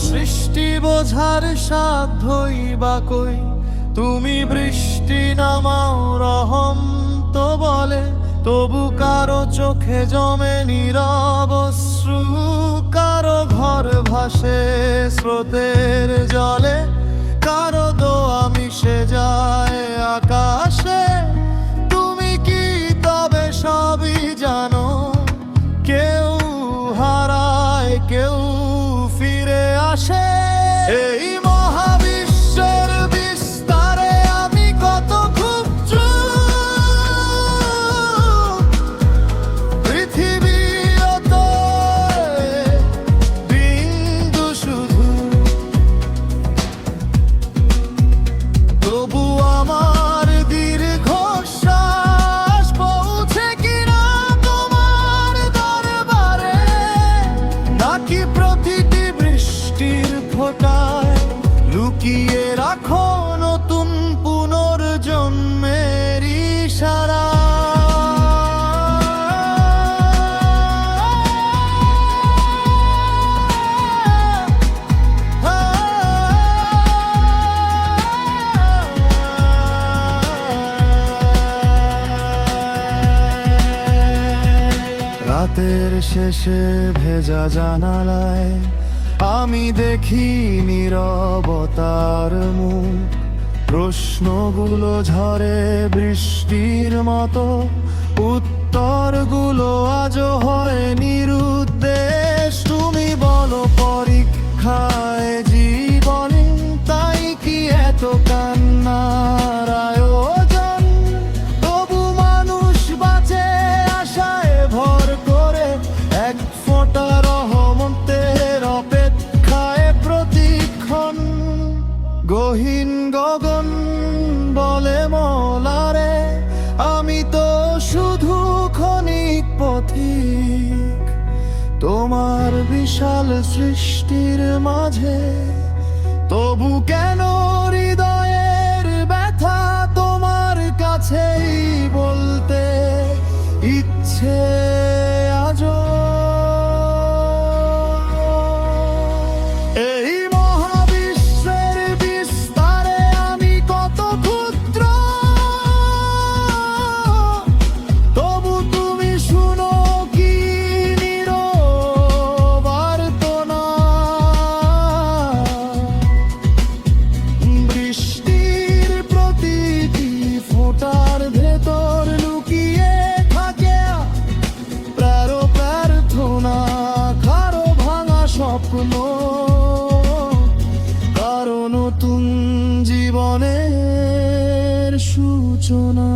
সৃষ্টি বোঝার সাধ্যই বা কই, তুমি বৃষ্টি নামাও রহম তো বলে, তবু কারো চোখে জমে নীরব অশ্রু, কারো ঘর ভাসে স্রোতের জলে, কারো দোয়া মিশে যায় আকাশে। তুমি কি তবে সবই জানো? কেউ হারায়, কেউ ফিরে আসে। এই মহাবিশ্বের বিস্তারে আমি কত ক্ষুদ্র, পৃথিবী অত বিন্দু শুধু, তবু আমার দীর্ঘশ্বাস পৌঁছে কিনা তোমার দরবারে, নাকি প্রতিটি বৃষ্টির ফোঁটায় লুকিয়ে রাখো নতুন পুনর্জন্মের ইশারা। রাতের শেষে ভেজা জানালায় আমি দেখি নীরবতার মুখ, প্রশ্নগুলো ঝরে বৃষ্টির মতো, উত্তরগুলো আজও হয় নিরুদ্দেশ। তুমি বলো পরীক্ষায় জীবনে, তাই কি এত কান্নার আয়োজন? তবু মানুষ বাঁচে আশায় ভর করে, এক ফোঁটা রহমতের অপেক্ষায় প্রতিক্ষণ। গহীন গগন বলে মলারে, আমি তো শুধু ক্ষণিক পথিক তোমার বিশাল সৃষ্টির মাঝে। তবু কেন হৃদয়ের ব্যথা তোমার কাছেই বলতে ইচ্ছে আজও। এই মহাবিশ্বের বিস্তারে আমি কত ক্ষুদ্র, তবু তুমি শুনো কি নীরব আর্তনা। বৃষ্টির প্রতিটি ফোঁটার ভেতর লুকিয়ে থাকে প্রার্থনা, কারো ভাঙা স্বপ্ন, কারো নতুন জীবনের সূচনা।